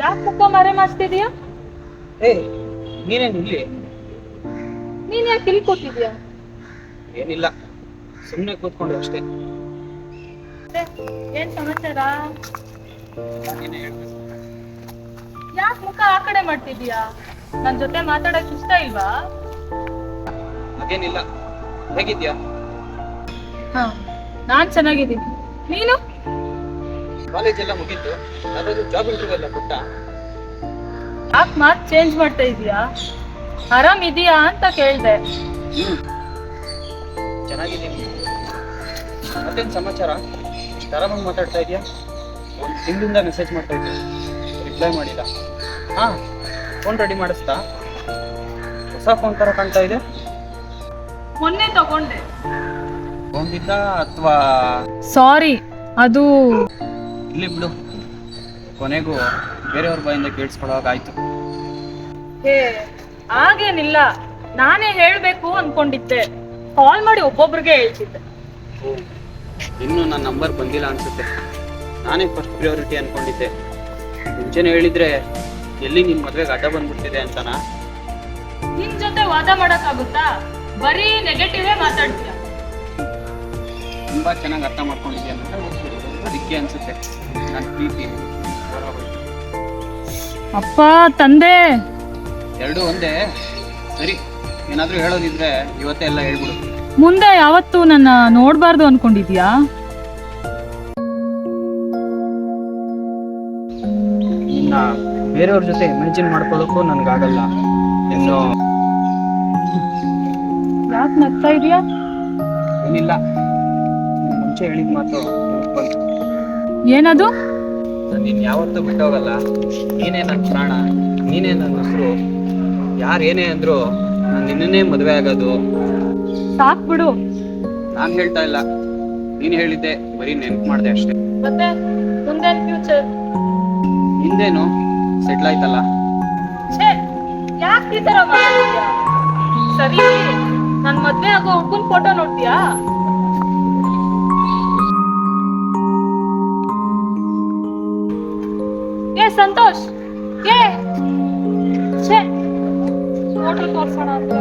ಯಾಕೆ ಮುಖ ಮರೆ ಮಾಡ್ತಿದೀಯಾ? ಏ ನೀನೇನು ಇಲ್ಲಿ? ನೀನ್ ಯಾಕೆ ಇಲ್ಲಿ ಕೂತಿದ್ಯಾ? ಏನಿಲ್ಲ, ಸುಮ್ಮನೆ ಕೂತ್ಕೊಂಡು ಅಷ್ಟೇ. ಏನ್ ಸಮಾಚಾರ? ನೀನೇ ಹೇಳ್ಬೇಕು. ಯಾಕೆ ಮುಖ ಆ ಕಡೆ ಮಾಡ್ತಿದ್ಯಾ? ನನ್ ಜೊತೆ ಮಾತಾಡಕ್ ಇಷ್ಟ ಇಲ್ವಾ? ಹಾಗೇನಿಲ್ಲ, ಹೇಗಿದ್ಯಾ? ಹಾ, ನಾನ್ ಚೆನ್ನಾಗಿದ್ದೀನಿ. ನೀನು? ಕಾಲೇಜ್ ಎಲ್ಲ ಮುಗೀತು, ಯಾವ್ದಾದ್ರು ಜಾಬ್ ಇಂಟರ್ವ್ಯೂ ಎಲ್ಲ ಕೊಟ್ಟ? ಯಾಕೆ ಮಾತ್ ಚೇಂಜ್ ಮಾಡ್ತಾ ಇದೀಯಾ? ಆರಾಮ್ ಇದೀಯಾ ಅಂತ ಕೇಳ್ದೆ. ಚೆನ್ನಾಗಿದ್ದೀನಿ. ಮತ್ತೇನು ಸಮಾಚಾರ? ಇಷ್ಟು ಆರಾಮಾಗಿ ಮಾತಾಡ್ತಾ ಇದೆಯಾ? ಒಂದು ತಿಂಗಳಿಂದ ಮೆಸೇಜ್ ಮಾಡ್ತಾ ಇದ್ದೆ, ರಿಪ್ಲೈ ಮಾಡಿಲ್ಲ. ಹಾಂ, ಫೋನ್ ರೆಡಿ ಮಾಡಿಸ್ತಾ? ಹೊಸ ಫೋನ್ ಥರ ಕಾಣ್ತಾ ಇದೆ. ಮೊನ್ನೆ ತಗೊಂಡೆ. ತಗೊಂಡಿದ್ದ ಅಥವಾ? ಸಾರಿ, ಅದು ಇಲ್ಲಿ ಬಿಡು, ಕೊನೆಗೂ ಬೇರೆಯವ್ರ ಬಾಯಿಂದ ಕೇಳಿಸ್ಕೊಳ್ಳೋವಾಗಾಯ್ತು. ಹೇ, ಹಾಗೇನಿಲ್ಲ. ನಾನೇ ಹೇಳ್ಬೇಕು ಅನ್ಕೊಂಡಿದ್ದೆ. ಕಾಲ್ ಮಾಡಿ ಒಬ್ಬೊಬ್ರಿಗೆ ಹೇಳ್ತಿದ್ದೆ. ಇನ್ನೂ ನನ್ನ ನಂಬರ್ ಬಂದಿಲ್ಲ ಅನ್ಸುತ್ತೆ. ನಾನೇ ಫಸ್ಟ್ ಪ್ರಿಯಾರಿಟಿ ಅನ್ಕೊಂಡಿದ್ದೆ. ಮುಂಚೆನೇ ಹೇಳಿದ್ರೆ ಎಲ್ಲಿ ನಿನ್ನ ಮದುವೆಗೆ ಅಡ್ಡ ಬಂದ್ಬಿಡ್ತಿದೆ ಅಂತನಾ? ನಿನ್ ಜೊತೆ ವಾದ ಮಾಡಕ್ಕಾಗುತ್ತಾ? ಬರೀ ನೆಗೆಟಿವೇ ಮಾತಾಡ್ತೀಯ. ತುಂಬಾ ಚೆನ್ನಾಗಿ ಅರ್ಥ ಮಾಡ್ಕೊಂಡಿದ್ಯಾ ಅಂತ ಅದಕ್ಕೆ ಅನ್ಸುತ್ತೆ ನನ್ನ ಪ್ರೀತಿ ಹೊರಗೋಯ್ತು. ಅಪ್ಪ ತಂದೆ ಎರಡೂ ಒಂದೇ. ಸರಿ, ಏನಾದರೂ ಹೇಳೋದಿದ್ರೆ ಇವತ್ತೇ ಎಲ್ಲ ಹೇಳ್ಬಿಡು. ಮುಂದೆ ಯಾವತ್ತೂ ನನ್ನ ನೋಡ್ಬಾರ್ದು ಅನ್ಕೊಂಡಿದ್ಯಾ? ನಿನ್ನ ಬೇರೆಯವ್ರ ಜೊತೆ ಇಮ್ಯಾಜಿನ್ ಮಾಡ್ಕೊಳ್ಳೋಕ್ಕೂ ನನಗಾಗಲ್ಲ. ಇನ್ನು ಯಾಕೆ ನಗ್ತಾ ಇದೀಯಾ? ಏನಿಲ್ಲ, ಮುಂಚೆ ಹೇಳಿದ ಮಾತು ಬಂತು. ಏನದು? ನಾನು ನಿನ್ನ ಯಾವತ್ತೂ ಬಿಟ್ಟೋಗಲ್ಲ. ನೀನೇ ನನ್ನ ಪ್ರಾಣ, ನೀನೇ ನನ್ನ ಹೆಸರು. ಯಾರು ಏನೇ ಅಂದ್ರು ನಾನು ನಿನ್ನೇ ಮದುವೆ ಆಗೋದು. ಸಾಕ್ ಬಿಡು. ನಾನು ಹೇಳ್ತಾ ಇಲ್ಲ, ನೀನು ಹೇಳಿದ್ದೆ, ಬರೀ ನೆನ್ಪು ಮಾಡಿದೆ ಅಷ್ಟೇ. ಮತ್ತೆ ಮುಂದೇನ್ ಫ್ಯೂಚರ್? ಹಿಂದೇನು ಸೆಟ್ಲ್ ಆಯ್ತಲ್ಲ. ಯಾಕೆ ಈ ತರ ಮಾತಾಡ್ತೀಯಾ? ಸರಿ, ನನ್ ಮದ್ವೆ ಆಗೋ ಹುಡ್ಗನ್ ಫೋಟೋ ನೋಡ್ತೀಯಾ? ಏ ಸಂತೋಷ್, ಏ ಫೋಟೋ ತೋರ್ಸೋಣ ಅಂತ